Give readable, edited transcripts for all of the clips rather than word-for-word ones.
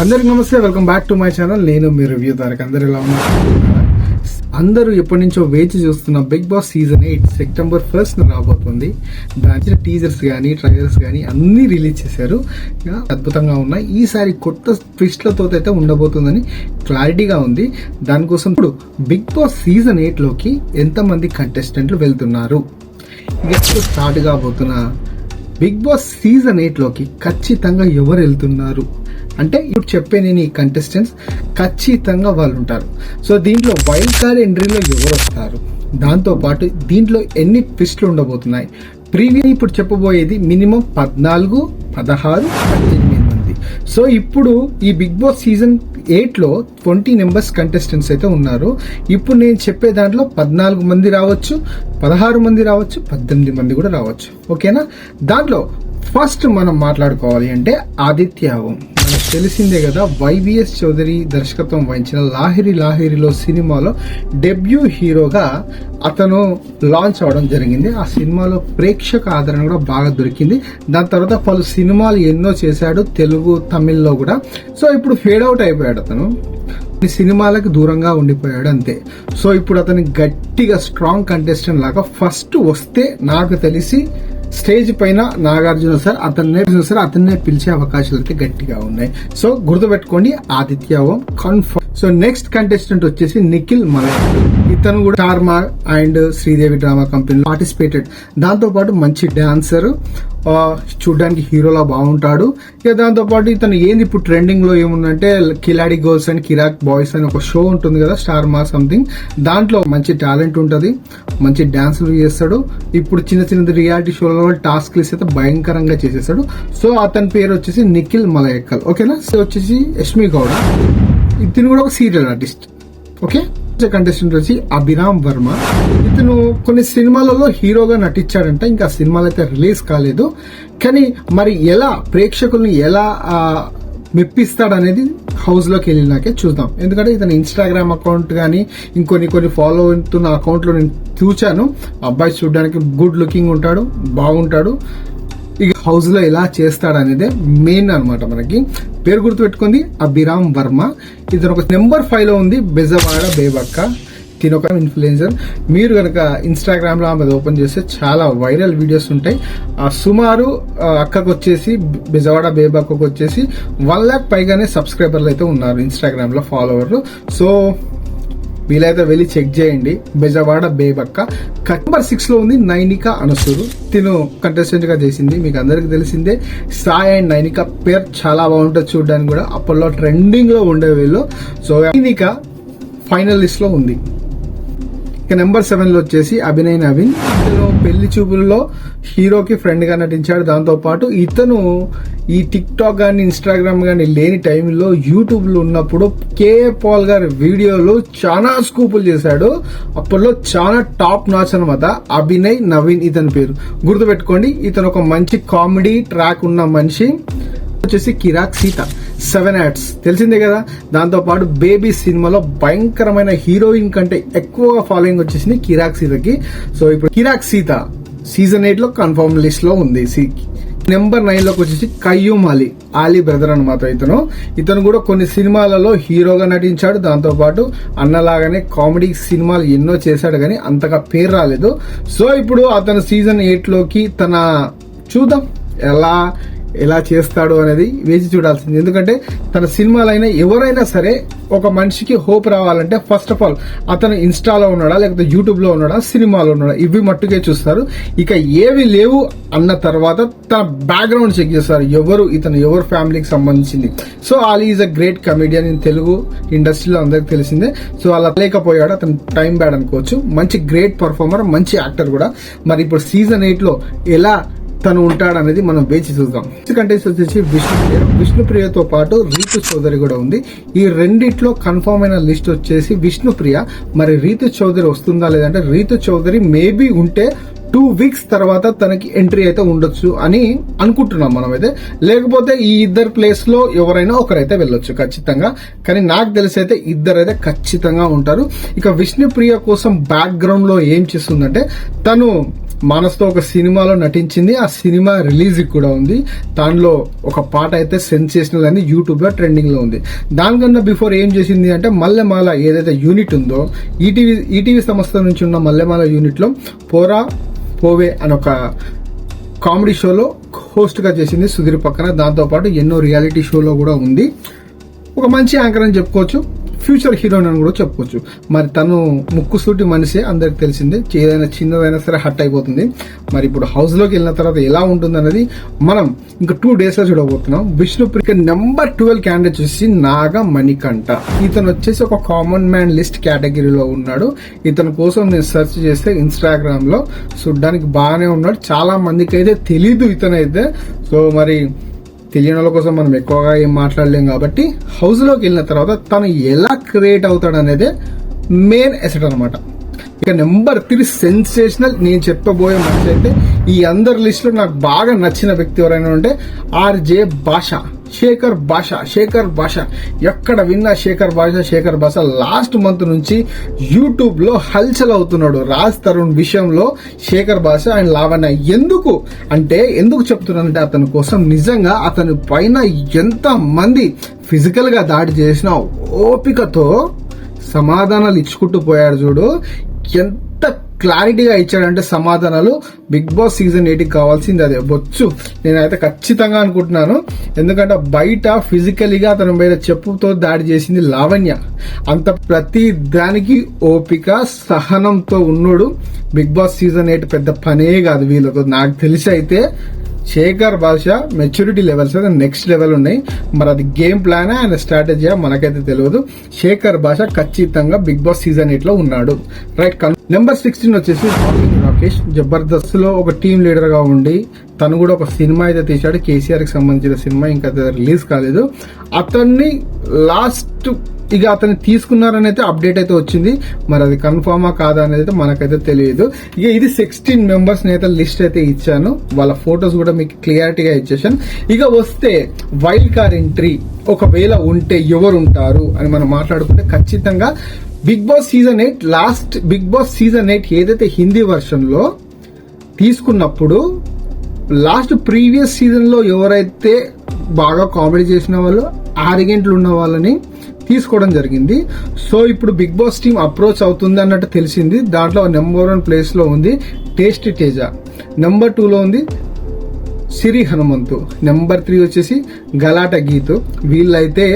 అందరికి నమస్తే, welcome back to my channel. నేను మీ రివ్యూ తారక్. అందరు ఎలా ఉన్నారు? అందరూ ఎప్పటి నుంచో వేచి చూస్తున్న బిగ్ బాస్ సీజన్ 8 సెప్టెంబర్ 1 రాబోతుంది. దాని టీజర్స్ కానీ ట్రైలర్స్ కానీ అన్ని రిలీజ్ చేశారు. అద్భుతంగా ఉన్నాయి. ఈసారి కొత్త ట్విస్ట్లతో అయితే ఉండబోతుందని క్లారిటీగా ఉంది. దానికోసం ఇప్పుడు బిగ్ బాస్ సీజన్ 8 లోకి ఎంతమంది కంటెస్టెంట్లు వెళ్తున్నారు, స్టార్ట్ కాబోతున్న బిగ్ బాస్ సీజన్ 8 లోకి ఖచ్చితంగా ఎవరు వెళ్తున్నారు అంటే ఇప్పుడు చెప్పే నేను ఈ కంటెస్టెంట్స్ ఖచ్చితంగా వాళ్ళు ఉంటారు. సో దీంట్లో వైల్డ్ కార్డ్ ఎంట్రీలో ఎవరు వస్తారు, దాంతో పాటు దీంట్లో ఎన్ని ట్విస్ట్లు ఉండబోతున్నాయి, ప్రీవియస్ ఇప్పుడు చెప్పబోయేది మినిమం 14, 16, 18 మంది. సో ఇప్పుడు ఈ బిగ్ బాస్ సీజన్ 8 లో 20 మెంబర్స్ కంటెస్టెంట్స్ అయితే ఉన్నారు. ఇప్పుడు నేను చెప్పే దాంట్లో 14 మంది రావచ్చు, 16 మంది రావచ్చు, 18 మంది కూడా రావచ్చు. ఓకేనా? దాంట్లో ఫస్ట్ మనం మాట్లాడుకోవాలి అంటే ఆదిత్య ఓం. మనకు తెలిసిందే కదా, వైవిఎస్ చౌదరి దర్శకత్వం వహించిన లాహిరిలో సినిమాలో డెబ్యూ హీరోగా అతను లాంచ్ అవడం జరిగింది. ఆ సినిమాలో ప్రేక్షక ఆదరణ కూడా బాగా దొరికింది. దాని తర్వాత పలు సినిమాలు ఎన్నో చేశాడు, తెలుగు తమిళ్లో కూడా. సో ఇప్పుడు ఫేడ్ అవుట్ అయిపోయాడు అతను, సినిమాలకు దూరంగా ఉండిపోయాడు అంతే. సో ఇప్పుడు అతని గట్టిగా స్ట్రాంగ్ కంటెస్టెంట్ లాగా ఫస్ట్ వస్తే నాకు తెలిసి స్టేజ్ పైన నాగార్జున సార్ అతన్నే పిలిచే అవకాశాలు అయితే గట్టిగా ఉన్నాయి. సో గుర్తుపెట్టుకోండి, ఆదిత్య ఓం కన్ఫర్మ్. సో నెక్స్ట్ కంటెస్టెంట్ వచ్చేసి నిఖిల్ మలయాళం. ఇతను కూడా స్టార్మా అండ్ శ్రీదేవి డ్రామా కంపెనీలో పార్టిసిపేటెడ్. దాంతో పాటు మంచి డాన్సర్, చూడడానికి హీరోలా బాగుంటాడు. ఇక దాంతో పాటు ఇతను ఏంది ఇప్పుడు ట్రెండింగ్ లో ఏముందంటే కిలాడి గర్ల్స్ అండ్ కిరాక్ బాయ్స్ అని ఒక షో ఉంటుంది కదా, స్టార్మా సంథింగ్. దాంట్లో మంచి టాలెంట్ ఉంటది, మంచి డాన్సులు చేస్తాడు. ఇప్పుడు చిన్న రియాలిటీ షోలో టాస్క్లు అయితే భయంకరంగా చేసేస్తాడు. సో అతని పేరు వచ్చేసి నిఖిల్ మలయక్కల్. ఓకేనా? సో వచ్చేసి యష్మి గౌడ, ఇతను కూడా ఒక సీరియల్ ఆర్టిస్ట్. ఓకే. కంటెస్టెంట్ వచ్చి అభిరామ్ వర్మ. ఇతను కొన్ని సినిమాలలో హీరోగా నటించాడంట, ఇంకా సినిమాలు అయితే రిలీజ్ కాలేదు. కానీ మరి ఎలా ప్రేక్షకుల్ని ఎలా మెప్పిస్తాడనేది హౌస్ లోకి వెళ్ళినాకే చూద్దాం. ఎందుకంటే ఇతను ఇన్స్టాగ్రామ్ అకౌంట్ కానీ ఇంకొన్ని ఫాలో అవుతున్న అకౌంట్ లో నేను చూచాను. అబ్బాయి చూడడానికి గుడ్ లుకింగ్ ఉంటాడు, బాగుంటాడు. ఇక హౌస్ లో ఎలా చేస్తాడనేదే మెయిన్ అనమాట. మనకి పేరు గుర్తుపెట్టుకుంది అభిరామ్ వర్మ. ఇతను ఒక నెంబర్ 5 లో ఉంది, బెజవాడ బేబక్క. తిన ఒక ఇన్ఫ్లుయెన్సర్. మీరు కనుక ఇన్స్టాగ్రామ్ లో ఆమె ఓపెన్ చేస్తే చాలా వైరల్ వీడియోస్ ఉంటాయి. సుమారు అక్కకు వచ్చేసి బెజవాడ బేబక్కకు వచ్చేసి 1 lakh పైగానే సబ్స్క్రైబర్లు అయితే ఉన్నారు ఇన్స్టాగ్రామ్ లో, ఫాలోవర్లు. సో వీలైతే వెళ్ళి చెక్ చేయండి. బెజవాడ బేబక్క. నెంబర్ 6 లో ఉంది నైనిక అనసూరు. తిను కంటెస్టెంట్ గా చేసింది, మీకు అందరికి తెలిసిందే. సాయి అండ్ నైనిక పేరు చాలా బాగుంటుంది చూడడానికి కూడా. అప్పట్లో ట్రెండింగ్ లో ఉండే వీళ్ళు. సో నైనిక ఫైనల్ లిస్ట్ లో ఉంది. ఇక నెంబర్ 7 లో వచ్చేసి అభినయ్ నవీన్. ఇతను పెళ్లి చూపుల్లో హీరోకి ఫ్రెండ్ గా నటించాడు. దాంతో పాటు ఇతను ఈ టిక్ టాక్ గానీ ఇన్స్టాగ్రామ్ గానీ లేని టైంలో యూట్యూబ్ లో ఉన్నప్పుడు కేఏ పాల్ గారి వీడియోలు చాలా స్కూపులు చేశాడు. అప్పట్లో చాలా టాప్ నాచ్ అనమాట. అభినయ్ నవీన్ ఇతని పేరు గుర్తుపెట్టుకోండి. ఇతను ఒక మంచి కామెడీ ట్రాక్ ఉన్న మనిషి. వచ్చేసి కిరాక్ సీత 7 యాడ్స్ తెలిసిందే కదా. దాంతో పాటు బేబీ సినిమాలో భయంకరమైన హీరోయిన్ కంటే ఎక్కువగా ఫాలోయింగ్ వచ్చేసింది కిరాక్ సీతకి. సో ఇప్పుడు కిరాక్ సీత సీజన్ 8 లో కన్ఫర్మ్ లిస్ట్ లో ఉంది. నెంబర్ 9 లోకి వచ్చేసి కయ్యూమ్ అలీ బ్రదర్ అనమాట. ఇతను కూడా కొన్ని సినిమాలలో హీరోగా నటించాడు. దాంతో పాటు అన్నలాగానే కామెడీ సినిమాలు ఎన్నో చేశాడు, కానీ అంతగా పేరు రాలేదు. సో ఇప్పుడు అతను సీజన్ 8 లోకి చూద్దాం ఎలా చేస్తాడు అనేది వేచి చూడాల్సింది. ఎందుకంటే తన సినిమాలైనా ఎవరైనా సరే ఒక మనిషికి హోప్ రావాలంటే ఫస్ట్ ఆఫ్ ఆల్ అతను ఇన్స్టాలో ఉన్నాడా, లేకపోతే యూట్యూబ్ లో ఉన్నాడా, సినిమాలో ఉన్నాడా, ఇవి మట్టుకే చూస్తారు. ఇక ఏవి లేవు అన్న తర్వాత తన బ్యాక్గ్రౌండ్ చెక్ చేస్తారు. ఎవరు ఫ్యామిలీకి సంబంధించింది. So Ali is a great comedian in Telugu ఇండస్ట్రీలో అందరికి తెలిసిందే. సో అలా లేకపోయాడు, అతను టైం బ్యాడ్ అనుకోవచ్చు. మంచి గ్రేట్ పర్ఫార్మర్, మంచి యాక్టర్ కూడా. మరి ఇప్పుడు సీజన్ 8 లో ఎలా తను ఉంటాడనేది మనం వేచి చూద్దాం. కంటెస్టెంట్ వచ్చేసి విష్ణుప్రియతో పాటు రీతు చౌదరి కూడా ఉంది. ఈ రెండిట్లో కన్ఫర్మ్ అయిన లిస్ట్ వచ్చేసి విష్ణుప్రియ. మరి రీతు చౌదరి వస్తుందా లేదంటే రీతు చౌదరి మేబీ ఉంటే 2 weeks తర్వాత తనకి ఎంట్రీ అయితే ఉండొచ్చు అని అనుకుంటున్నాం మనమైతే. లేకపోతే ఈ ఇద్దరు ప్లేస్ లో ఎవరైనా ఒకరైతే వెళ్ళొచ్చు ఖచ్చితంగా. కానీ నాకు తెలిసి అయితే ఇద్దరైతే ఖచ్చితంగా ఉంటారు. ఇక విష్ణుప్రియ కోసం బ్యాక్ గ్రౌండ్ లో ఏం చేస్తుందంటే తను మానస్తో ఒక సినిమాలో నటించింది. ఆ సినిమా రిలీజ్ కూడా ఉంది. దానిలో ఒక పాట అయితే సెన్సేషనల్ అని యూట్యూబ్ లో ట్రెండింగ్ లో ఉంది. దానికన్నా బిఫోర్ ఏం చేసింది అంటే మల్లెమాల ఏదైతే యూనిట్ ఉందో ఈటీవీ సంస్థ నుంచి ఉన్న మల్లెమాల యూనిట్ లో పోరా పోవే అని ఒక కామెడీ షోలో హోస్ట్ గా చేసింది సుధీర్ పక్కన. దాంతో పాటు ఎన్నో రియాలిటీ షోలో కూడా ఉంది. ఒక మంచి యాంకర్ అని చెప్పుకోవచ్చు, ఫ్యూచర్ హీరోయిన్ అని కూడా చెప్పుకోవచ్చు. మరి తను ముక్కుసూటి మనిషే, అందరికి తెలిసిందే. ఏదైనా చిన్నదైనా సరే హట్ అయిపోతుంది. మరి ఇప్పుడు హౌస్ లోకి వెళ్ళిన తర్వాత ఎలా ఉంటుంది అనేది మనం ఇంకా 2 days లో చూడబోతున్నాం. విష్ణుప్రియ నెంబర్ 12 క్యాండిడేట్ వచ్చేసి నాగ మణికంఠ. ఇతను వచ్చేసి ఒక కామన్ మ్యాన్ లిస్ట్ కేటగిరీలో ఉన్నాడు. ఇతని కోసం నేను సెర్చ్ చేస్తే ఇన్స్టాగ్రామ్ లో చూడడానికి బాగానే ఉన్నాడు. చాలా మందికి అయితే తెలీదు ఇతనైతే. సో మరి తెలియని వాళ్ళ కోసం మనం ఎక్కువగా ఏం మాట్లాడలేం కాబట్టి హౌస్ లోకి వెళ్ళిన తర్వాత తను ఎలా క్రియేట్ అవుతాడు అనేది మెయిన్ ఎసెట్ అనమాట. ఇక నెంబర్ 3 సెన్సేషనల్. నేను చెప్పబోయే మనిషి అయితే ఈ అందరి లిస్ట్ లో నాకు బాగా నచ్చిన వ్యక్తి ఎవరైనా ఉంటే ఆర్జే భాష, శేఖర్ భాష. ఎక్కడ విన్నా శేఖర్ భాష లాస్ట్ మంత్ నుంచి యూట్యూబ్ లో హల్చల్ అవుతున్నాడు. రాజ్ తరుణ్ విషయంలో శేఖర్ భాష అండ్ లావణ్య. ఎందుకు చెప్తున్నానంటే అతని కోసం నిజంగా అతని పైన ఎంత మంది ఫిజికల్ గా దాడి చేసిన ఓపికతో సమాధానాలు ఇచ్చుకుంటూ పోయాడు చూడు. ఎంత క్లారిటీగా ఇచ్చాడంటే సమాధానాలు. బిగ్ బాస్ సీజన్ 8 కావాల్సింది అదే బొచ్చు. నేనైతే ఖచ్చితంగా అనుకుంటున్నాను. ఎందుకంటే బయట ఫిజికలీగా అతని మీద చెప్పుతో దాడి చేసింది లావణ్య. అంత ప్రతి దానికి ఓపిక సహనంతో ఉన్నాడు. బిగ్ బాస్ సీజన్ 8 పెద్ద పనే కాదు వీళ్ళతో. నాకు తెలిసి అయితే శేఖర్ భాష మెచ్యూరిటీ లెవెల్స్ అయితే నెక్స్ట్ లెవెల్ ఉన్నాయి. మరి అది గేమ్ ప్లాన్ అండ్ స్ట్రాటజీ మనకైతే తెలియదు. శేఖర్ భాష ఖచ్చితంగా బిగ్ బాస్ సీజన్ 8 లో ఉన్నాడు. రైట్. నెంబర్ 16 వచ్చేసి రాకేష్. జబర్దస్త్ లో ఒక టీమ్ లీడర్ గా ఉండి తను కూడా ఒక సినిమా అయితే తీశాడు. కేసీఆర్ కి సంబంధించిన సినిమా, ఇంకా రిలీజ్ కాలేదు. అతన్ని లాస్ట్ ఇక అతన్ని తీసుకున్నారని అయితే అప్డేట్ అయితే వచ్చింది. మరి అది కన్ఫర్మా కాదా అనేది అయితే మనకైతే తెలియదు. ఇక ఇది 16 మెంబర్స్ నేత లిస్ట్ అయితే ఇచ్చాను. వాళ్ళ ఫొటోస్ కూడా మీకు క్లియారిటీగా ఇచ్చేసాను. ఇక వస్తే వైల్డ్ కార్డ్ ఎంట్రీ ఒకవేళ ఉంటే ఎవరు ఉంటారు అని మనం మాట్లాడుకుంటే ఖచ్చితంగా Big Boss season 8 last Big Boss season 8 ఏదైతే హిందీ వర్షన్ లో తీసుకున్నప్పుడు లాస్ట్ ప్రీవియస్ సీజన్ లో ఎవరైతే బాగా కామెడీ చేసిన వాళ్ళు, ఆరిగెంట్లు ఉన్న వాళ్ళని తీసుకోవడం జరిగింది. సో ఇప్పుడు బిగ్ బాస్ టీమ్ అప్రోచ్ అవుతుంది అన్నట్టు తెలిసింది. దాంట్లో నెంబర్ 1 ప్లేస్ లో ఉంది టేస్టీ తేజ, నెంబర్ 2 లో ఉంది సిరి హనుమంతు, నెంబర్ 3 వచ్చేసి గలాట గీతు. వీళ్ళైతే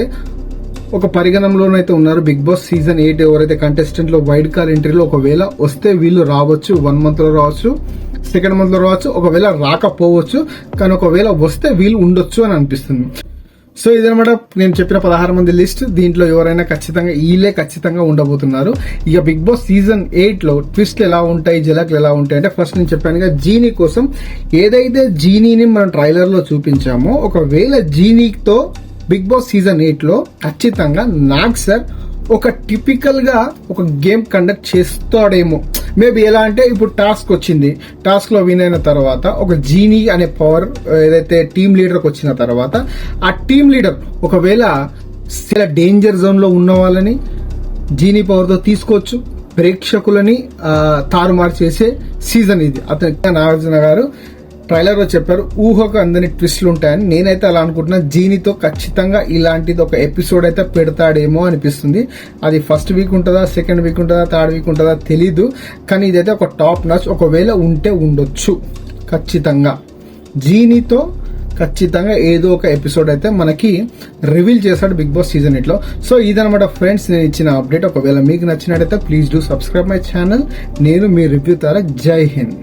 ఒక పరిగణంలోనైతే ఉన్నారు. బిగ్ బాస్ సీజన్ 8 ఎవరైతే కంటెస్టెంట్ లో వైల్డ్ కార్డ్ ఎంట్రీలో ఒకవేళ వస్తే వీళ్ళు రావచ్చు. 1 month లో రావచ్చు, 2nd month లో రావచ్చు, ఒకవేళ రాకపోవచ్చు. కానీ ఒకవేళ వస్తే వీళ్ళు ఉండొచ్చు అని అనిపిస్తుంది. సో ఇదనమాట నేను చెప్పిన 16 మంది లిస్ట్. దీంట్లో ఎవరైనా ఖచ్చితంగా ఉండబోతున్నారు. ఇక బిగ్ బాస్ సీజన్ 8 లో ట్విస్ట్లు ఎలా ఉంటాయి, జలక్లు ఎలా ఉంటాయి అంటే ఫస్ట్ నేను చెప్పానుగా జీనీ కోసం. ఏదైతే జీనీని మనం ట్రైలర్ లో చూపించామో ఒకవేళ జీనీతో బిగ్ బాస్ సీజన్ 8 లో ఖచ్చితంగా నాగ్ సార్ ఒక టిపికల్ గా ఒక గేమ్ కండక్ట్ చేస్తాడేమో. మేబీ ఎలా అంటే ఇప్పుడు టాస్క్ వచ్చింది, టాస్క్ లో విన్ అయిన తర్వాత ఒక జీనీ అనే పవర్ ఏదైతే టీమ్ లీడర్ కి వచ్చిన తర్వాత ఆ టీమ్ లీడర్ ఒకవేళ డేంజర్ జోన్ లో ఉన్న వాళ్ళని జీనీ పవర్ తో తీసుకోవచ్చు. ప్రేక్షకులని తారుమారు చేసే సీజన్ ఇది. అతను నాగార్జున గారు ట్రైలర్ లో చెప్పారు ఊహకు అందని ట్విస్ట్లు ఉంటాయని. నేనైతే అలా అనుకుంటున్నా. జీనీతో ఖచ్చితంగా ఇలాంటిది ఒక ఎపిసోడ్ అయితే పెడతాడేమో అనిపిస్తుంది. అది ఫస్ట్ వీక్ ఉంటుందా, 2nd వీక్ ఉంటుందా, 3rd వీక్ ఉంటుందా తెలీదు. కానీ ఇదైతే ఒక టాప్ నాచ్. ఒకవేళ ఉంటే ఉండొచ్చు ఖచ్చితంగా. జీనీతో ఖచ్చితంగా ఏదో ఒక ఎపిసోడ్ అయితే మనకి రివీల్ చేశాడు బిగ్ బాస్ సీజన్ 8 లో. సో ఇదనమాట ఫ్రెండ్స్ నేను ఇచ్చిన అప్డేట్. ఒకవేళ మీకు నచ్చినట్టయితే please do subscribe my channel. నేను మీ రివ్యూ తారక్. జై హింద్.